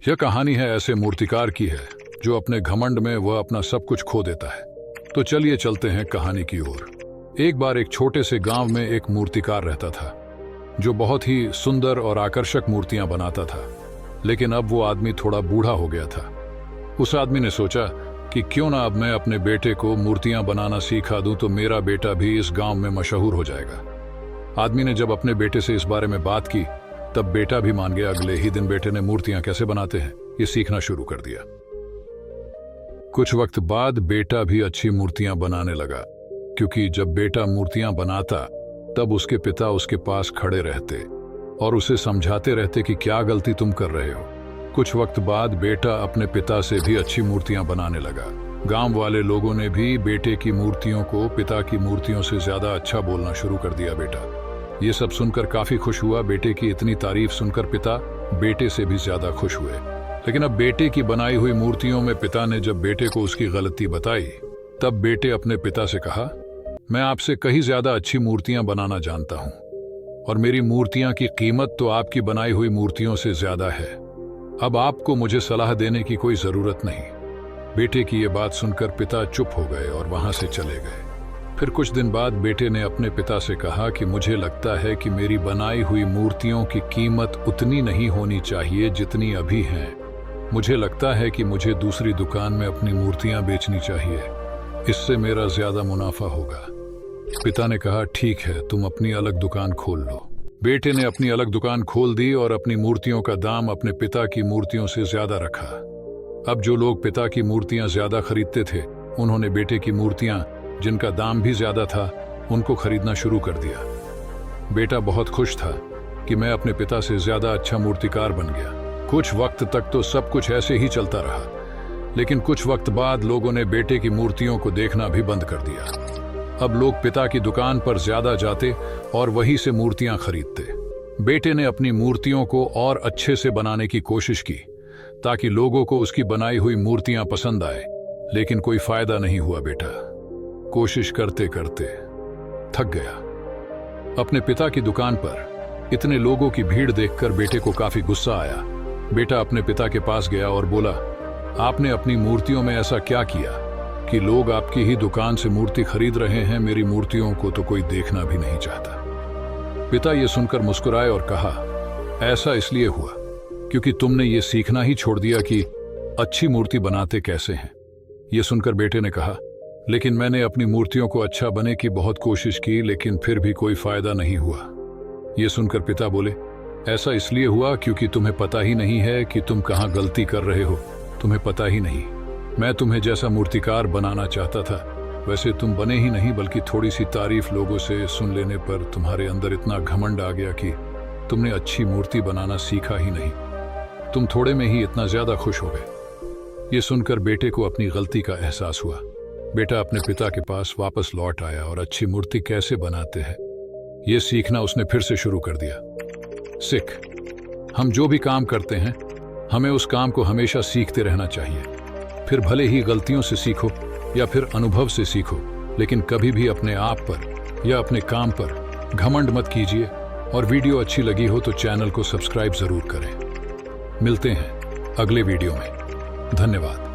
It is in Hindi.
यह कहानी है ऐसे मूर्तिकार की है जो अपने घमंड में वह अपना सब कुछ खो देता है। तो चलिए चलते हैं कहानी की ओर। एक बार एक छोटे से गांव में एक मूर्तिकार रहता था जो बहुत ही सुंदर और आकर्षक मूर्तियां बनाता था। लेकिन अब वो आदमी थोड़ा बूढ़ा हो गया था। उस आदमी ने सोचा कि क्यों ना अब मैं अपने बेटे को मूर्तियां बनाना सिखा दूं तो मेरा बेटा भी इस गांव में मशहूर हो जाएगा। आदमी ने जब अपने बेटे से इस बारे में बात की तब बेटा भी मान गया। अगले ही दिन बेटे ने मूर्तियां कैसे बनाते हैं ये सीखना शुरू कर दिया। कुछ वक्त बाद बेटा भी अच्छी मूर्तियां बनाने लगा, क्योंकि जब बेटा मूर्तियां बनाता तब उसके पिता उसके पास खड़े रहते और उसे समझाते रहते कि क्या गलती तुम कर रहे हो। कुछ वक्त बाद बेटा अपने पिता से भी अच्छी मूर्तियां बनाने लगा। गांव वाले लोगों ने भी बेटे की मूर्तियों को पिता की मूर्तियों से ज्यादा अच्छा बोलना शुरू कर दिया। बेटा ये सब सुनकर काफी खुश हुआ। बेटे की इतनी तारीफ सुनकर पिता बेटे से भी ज्यादा खुश हुए। लेकिन अब बेटे की बनाई हुई मूर्तियों में पिता ने जब बेटे को उसकी गलती बताई तब बेटे अपने पिता से कहा, मैं आपसे कहीं ज्यादा अच्छी मूर्तियां बनाना जानता हूं और मेरी मूर्तियां की कीमत तो आपकी बनाई हुई मूर्तियों से ज्यादा है। अब आपको मुझे सलाह देने की कोई जरूरत नहीं। बेटे की ये बात सुनकर पिता चुप हो गए और वहां से चले गए। फिर कुछ दिन बाद बेटे ने अपने पिता से कहा कि मुझे लगता है कि मेरी बनाई हुई मूर्तियों की कीमत उतनी नहीं होनी चाहिए जितनी अभी है। मुझे लगता है कि मुझे दूसरी दुकान में अपनी मूर्तियां बेचनी चाहिए, इससे मेरा ज्यादा मुनाफा होगा। पिता ने कहा, ठीक है, तुम अपनी अलग दुकान खोल लो। बेटे ने अपनी अलग दुकान खोल दी और अपनी मूर्तियों का दाम अपने पिता की मूर्तियों से ज्यादा रखा। अब जो लोग पिता की मूर्तियां ज्यादा खरीदते थे उन्होंने बेटे की मूर्तियां जिनका दाम भी ज्यादा था उनको खरीदना शुरू कर दिया। बेटा बहुत खुश था कि मैं अपने पिता से ज्यादा अच्छा मूर्तिकार बन गया। कुछ वक्त तक तो सब कुछ ऐसे ही चलता रहा, लेकिन कुछ वक्त बाद लोगों ने बेटे की मूर्तियों को देखना भी बंद कर दिया। अब लोग पिता की दुकान पर ज्यादा जाते और वहीं से मूर्तियां खरीदते। बेटे ने अपनी मूर्तियों को और अच्छे से बनाने की कोशिश की ताकि लोगों को उसकी बनाई हुई मूर्तियां पसंद आए, लेकिन कोई फायदा नहीं हुआ। बेटा कोशिश करते करते थक गया। अपने पिता की दुकान पर इतने लोगों की भीड़ देखकर बेटे को काफी गुस्सा आया। बेटा अपने पिता के पास गया और बोला, आपने अपनी मूर्तियों में ऐसा क्या किया कि लोग आपकी ही दुकान से मूर्ति खरीद रहे हैं? मेरी मूर्तियों को तो कोई देखना भी नहीं चाहता। पिता ये सुनकर मुस्कुराए और कहा, ऐसा इसलिए हुआ क्योंकि तुमने ये सीखना ही छोड़ दिया कि अच्छी मूर्ति बनाते कैसे हैं। ये सुनकर बेटे ने कहा, लेकिन मैंने अपनी मूर्तियों को अच्छा बने की बहुत कोशिश की, लेकिन फिर भी कोई फायदा नहीं हुआ। ये सुनकर पिता बोले, ऐसा इसलिए हुआ क्योंकि तुम्हें पता ही नहीं है कि तुम कहाँ गलती कर रहे हो। तुम्हें पता ही नहीं। मैं तुम्हें जैसा मूर्तिकार बनाना चाहता था वैसे तुम बने ही नहीं, बल्कि थोड़ी सी तारीफ लोगों से सुन लेने पर तुम्हारे अंदर इतना घमंड आ गया कि तुमने अच्छी मूर्ति बनाना सीखा ही नहीं। तुम थोड़े में ही इतना ज्यादा खुश हो गए। ये सुनकर बेटे को अपनी गलती का एहसास हुआ। बेटा अपने पिता के पास वापस लौट आया और अच्छी मूर्ति कैसे बनाते हैं ये सीखना उसने फिर से शुरू कर दिया। सिख, हम जो भी काम करते हैं हमें उस काम को हमेशा सीखते रहना चाहिए। फिर भले ही गलतियों से सीखो या फिर अनुभव से सीखो, लेकिन कभी भी अपने आप पर या अपने काम पर घमंड मत कीजिए। और वीडियो अच्छी लगी हो तो चैनल को सब्सक्राइब जरूर करें। मिलते हैं अगले वीडियो में। धन्यवाद।